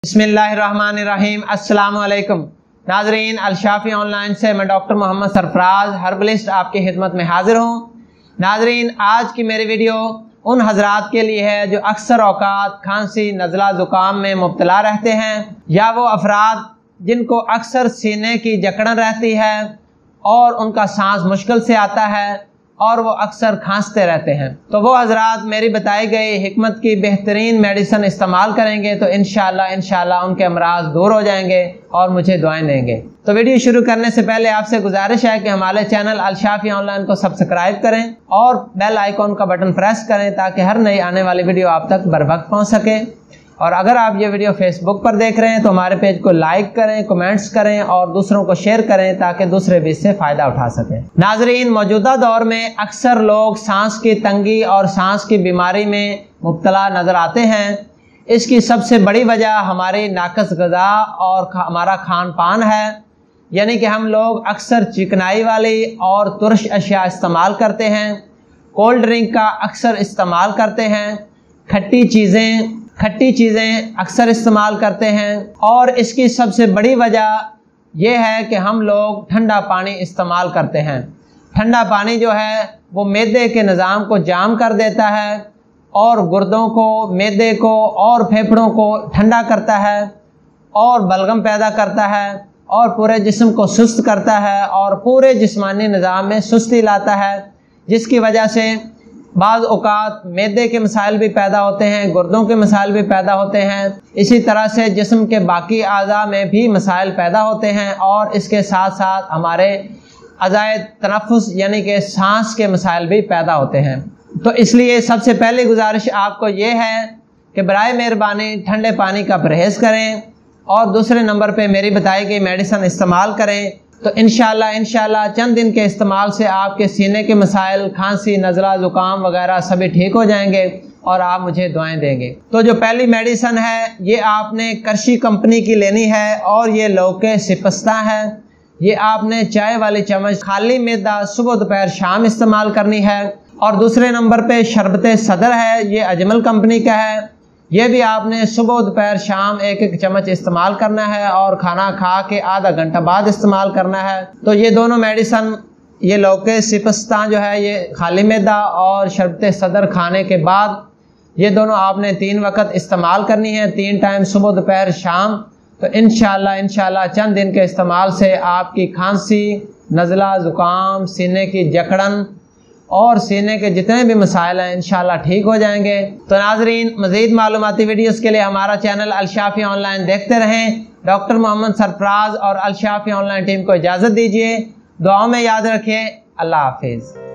बिस्मिल्लाहिर्रहमानिर्रहीम। अस्सलाम वालेकुम नाजरीन, अलशाफी ऑनलाइन से मैं डॉक्टर मोहम्मद सरफराज हर्बलिस्ट आपकी खिदमत में हाजिर हूँ। नाजरीन, आज की मेरी वीडियो उन हजरात के लिए है जो अक्सर औकात खांसी नज़ला ज़ुकाम में मुब्तला रहते हैं, या वो अफराद जिनको अक्सर सीने की जकड़न रहती है और उनका सांस मुश्किल से आता है और वो अक्सर खांसते रहते हैं। तो वो हजरात मेरी बताई गई हिकमत की बेहतरीन मेडिसिन इस्तेमाल करेंगे तो इंशाल्लाह उनके अमराज दूर हो जाएंगे और मुझे दुआएं देंगे। तो वीडियो शुरू करने से पहले आपसे गुजारिश है कि हमारे चैनल अलशाफी ऑनलाइन को सब्सक्राइब करें और बेल आइकॉन का बटन प्रेस करें ताकि हर नई आने वाली वीडियो आप तक बर वक्त पहुँच सके। और अगर आप ये वीडियो फेसबुक पर देख रहे हैं तो हमारे पेज को लाइक करें, कमेंट्स करें और दूसरों को शेयर करें ताकि दूसरे भी इससे फ़ायदा उठा सकें। नाजरीन, मौजूदा दौर में अक्सर लोग सांस की तंगी और सांस की बीमारी में मुब्तला नज़र आते हैं। इसकी सबसे बड़ी वजह हमारी नाकस ग़िज़ा और हमारा खान पान है, यानी कि हम लोग अक्सर चिकनाई वाली और तुर्श अशिया इस्तेमाल करते हैं, कोल्ड ड्रिंक का अक्सर इस्तेमाल करते हैं, खट्टी चीज़ें अक्सर इस्तेमाल करते हैं और इसकी सबसे बड़ी वजह यह है कि हम लोग ठंडा पानी इस्तेमाल करते हैं। ठंडा पानी जो है वो मैदे के निज़ाम को जाम कर देता है और गुर्दों को, मैदे को और फेफड़ों को ठंडा करता है और बलगम पैदा करता है और पूरे जिस्म को सुस्त करता है और पूरे जिस्मानी निज़ाम में सुस्ती लाता है, जिसकी वजह से बाज़ औक़ात मैदे के मसाइल भी पैदा होते हैं, गुर्दों के मसाइल भी पैदा होते हैं। इसी तरह से जिस्म के बाकी आज़ा में भी मसाइल पैदा होते हैं और इसके साथ साथ हमारे अज़ाए तनफ़ुस यानी कि सांस के मसाइल भी पैदा होते हैं। तो इसलिए सबसे पहली गुजारिश आपको ये है कि बराए मेहरबानी ठंडे पानी का परहेज़ करें और दूसरे नंबर पे मेरी बताई गई मेडिसिन इस्तेमाल करें। तो इंशाल्लाह चंद दिन के इस्तेमाल से आपके सीने के मसाइल, खांसी नज़ला ज़ुकाम वगैरह सभी ठीक हो जाएंगे और आप मुझे दुआएं देंगे। तो जो पहली मेडिसिन है ये आपने करशी कंपनी की लेनी है और ये लौके सिपस्ता है। ये आपने चाय वाली चम्मच खाली मैदा सुबह दोपहर शाम इस्तेमाल करनी है। और दूसरे नंबर पे शरबत सदर है, ये अजमल कंपनी का है। ये भी आपने सुबह दोपहर शाम एक चम्मच इस्तेमाल करना है और खाना खा के आधा घंटा बाद इस्तेमाल करना है। तो ये दोनों मेडिसिन, ये लौके सिपस्ता जो है ये खाली मैदा और शरबत सदर खाने के बाद, ये दोनों आपने 3 वक्त इस्तेमाल करनी है, 3 टाइम सुबह दोपहर शाम। तो इंशाल्लाह चंद दिन के इस्तेमाल से आपकी खांसी नज़ला ज़ुकाम, सीने की जकड़न और सीने के जितने भी मसाइल हैं इंशाल्लाह ठीक हो जाएंगे। तो नाजरीन, मज़ीद मालूमाती वीडियोस के लिए हमारा चैनल अलशाफी ऑनलाइन देखते रहें। डॉक्टर मोहम्मद सरफराज और अलशाफी ऑनलाइन टीम को इजाज़त दीजिए। दुआओं में याद रखिए। अल्लाह हाफिज़।